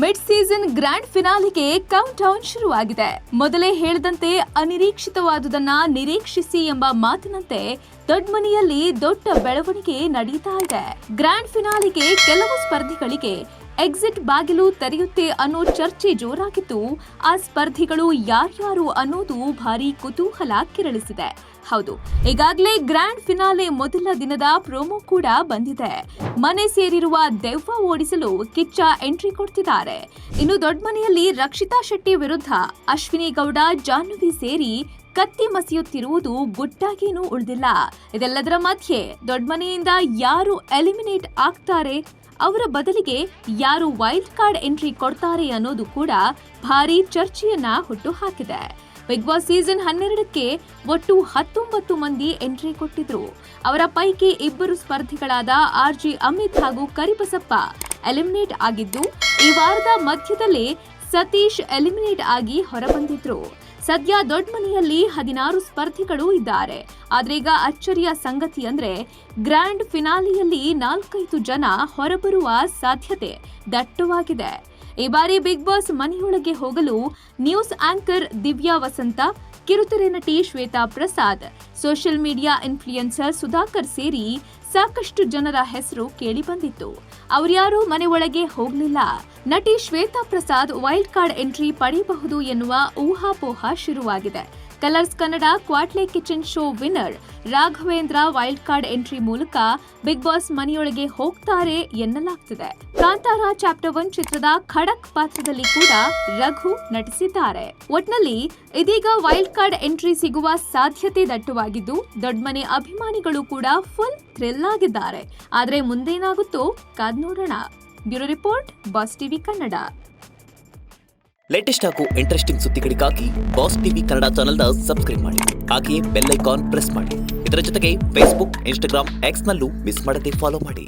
Mid season grand ಫಿನಾಲಿಗೆ count down ಶುರುವಾಗಿದೆ. ಮೊದಲೇ ಹೇಳಿದಂತೆ ಅನಿರೀಕ್ಷಿತವಾದುದನ್ನ ನಿರೀಕ್ಷಿಸಿ ಎಂಬ ಮಾತಿನಂತೆ ದೊಡ್ಡ ಮನೆಯಲ್ಲಿ ದೊಡ್ಡ ಬೆಳವಣಿಗೆ ನಡೀತಾ ಇದೆ. ಗ್ರ್ಯಾಂಡ್ ಫಿನಾಲಿಗೆ ಕೆಲವು ಸ್ಪರ್ಧಿಗಳಿಗೆ ಎಕ್ಸಿಟ್ ಬಾಗಿಲು ತೆರೆಯುತ್ತೆ ಅನ್ನೋ ಚರ್ಚೆ ಜೋರಾಗಿದ್ದು, ಆ ಸ್ಪರ್ಧಿಗಳು ಯಾರ್ಯಾರು ಅನ್ನೋದು ಭಾರಿ ಕುತೂಹಲ ಕೆರಳಿಸಿದೆ. ಹೌದು, ಈಗಾಗಲೇ ಗ್ರ್ಯಾಂಡ್ ಫಿನಾಲೆ ಮೊದಲ ದಿನದ ಪ್ರೋಮೋ ಕೂಡ ಬಂದಿದೆ. ಮನೆ ಸೇರಿರುವ ದೆವ್ವ ಓಡಿಸಲು ಕಿಚ್ಚ ಎಂಟ್ರಿ ಕೊಡ್ತಿದ್ದಾರೆ. ಇನ್ನು ದೊಡ್ಡ ಮನೆಯಲ್ಲಿ ರಕ್ಷಿತಾ ಶೆಟ್ಟಿ ವಿರುದ್ಧ ಅಶ್ವಿನಿ ಗೌಡ, ಜಾಹ್ನವಿ ಸೇರಿ ಕತ್ತಿ ಮಸಿಯುತ್ತಿರುವುದು ಗುಟ್ಟಾಗೇನೂ ಉಳಿದಿಲ್ಲ. ಇದೆಲ್ಲದರ ಮಧ್ಯೆ ದೊಡ್ಡ ಮನೆಯಿಂದ ಯಾರು ಎಲಿಮಿನೇಟ್ ಆಗ್ತಾರೆ, ಅವರ ಬದಲಿಗೆ ಯಾರು ವೈಲ್ಡ್ ಕಾರ್ಡ್ ಎಂಟ್ರಿ ಕೊಡ್ತಾರೆ ಅನ್ನೋದು ಕೂಡ ಭಾರಿ ಚರ್ಚೆಯನ್ನ ಹುಟ್ಟುಹಾಕಿದೆ. ಬಿಗ್ ಬಾಸ್ ಸೀಸನ್ 12ಕ್ಕೆ ಒಟ್ಟು 19 ಮಂದಿ ಎಂಟ್ರಿ ಕೊಟ್ಟಿದ್ರು. ಅವರ ಪೈಕಿ ಇಬ್ಬರು ಸ್ಪರ್ಧಿಗಳಾದ RJ ಅಮಿತ್ ಹಾಗೂ ಕರಿಬಸಪ್ಪ ಎಲಿಮಿನೇಟ್ ಆಗಿದ್ದು, ಈ ವಾರದ ಮಧ್ಯದಲ್ಲೇ ಸತೀಶ್ ಎಲಿಮಿನೇಟ್ ಆಗಿ ಹೊರಬಂದಿದ್ರು. ಸದ್ಯ ದೊಡ್ಡ ಮನೆಯಲ್ಲಿ 16 ಸ್ಪರ್ಧಿಗಳು ಇದ್ದಾರೆ. ಆದ್ರೆ ಈಗ ಅಚ್ಚರಿಯ ಸಂಗತಿ ಅಂದ್ರೆ ಗ್ರ್ಯಾಂಡ್ ಫಿನಾಲಿಯಲ್ಲಿ 4-5 ಜನ ಹೊರಬರುವ ಸಾಧ್ಯತೆ ದಟ್ಟವಾಗಿದೆ. ಈ ಬಾರಿ ಬಿಗ್ ಬಾಸ್ ಮನೆಯೊಳಗೆ ಹೋಗಲು ನ್ಯೂಸ್ ಆಂಕರ್ ದಿವ್ಯಾ ವಸಂತ, ಕಿರುತೆರೆ ನಟಿ Shweta Prasad, social media influencer Sudhakar ಸೇರಿ ಸಾಕಷ್ಟು ಜನರ ಹೆಸರು ಕೇಳಿ ಬಂದಿತ್ತು. ಅವ್ರ್ಯಾರೂ ಮನೆ ಒಳಗೆ ಹೋಗಲಿಲ್ಲ. ನಟಿ Shweta Prasad wild card entry ಪಡೆಯಬಹುದು ಎನ್ನುವ ಊಹಾಪೋಹ ಶುರುವಾಗಿದೆ. Colours Kannada Kwatle kitchen show winner Raghavendra wild card entry ಮೂಲಕ ಬಿಗ್ ಬಾಸ್ ಮನೆಯೊಳಗೆ ಹೋಗ್ತಾರೆ ಎನ್ನಲಾಗ್ತಿದೆ. ಕಾಂತಾರ ಚಾಪ್ಟರ್ 1 ಚಿತ್ರದ ಖಡಕ್ ಪಾತ್ರದಲ್ಲಿ ಕೂಡ ರಘು ನಟಿಸಿದ್ದಾರೆ. ಒಟ್ನಲ್ಲಿ ಇದೀಗ ವೈಲ್ಡ್ ಕಾರ್ಡ್ ಎಂಟ್ರಿ ಸಿಗುವ ಸಾಧ್ಯತೆ ದಟ್ಟವಾಗಿದ್ದು, ದೊಡ್ಡ ಮನೆ ಅಭಿಮಾನಿಗಳು ಕೂಡ ಫುಲ್ ಥ್ರಿಲ್ ಆಗಿದ್ದಾರೆ. ಆದ್ರೆ ಮುಂದೇನಾಗುತ್ತೋ ಕಾದ್ ನೋಡೋಣ. Bureau report, boss TV Kannada. Latest ಹಾಗೂ ಇಂಟ್ರೆಸ್ಟಿಂಗ್ ಸುದ್ದಿಗಳಿಗಾಗಿ ಬಾಸ್ ಟಿವಿ ಕನ್ನಡ ಚಾನೆಲ್ನ ಸಬ್ಸ್ಕ್ರೈಬ್ ಮಾಡಿ. ಹಾಗೆಯೇ ಬೆಲ್ ಐಕಾನ್ ಪ್ರೆಸ್ ಮಾಡಿ. ಇದರ ಜೊತೆಗೆ ಫೇಸ್ಬುಕ್, ಇನ್ಸ್ಟಾಗ್ರಾಮ್, ಎಕ್ಸ್ನಲ್ಲೂ ಮಿಸ್ ಮಾಡದೆ ಫಾಲೋ ಮಾಡಿ.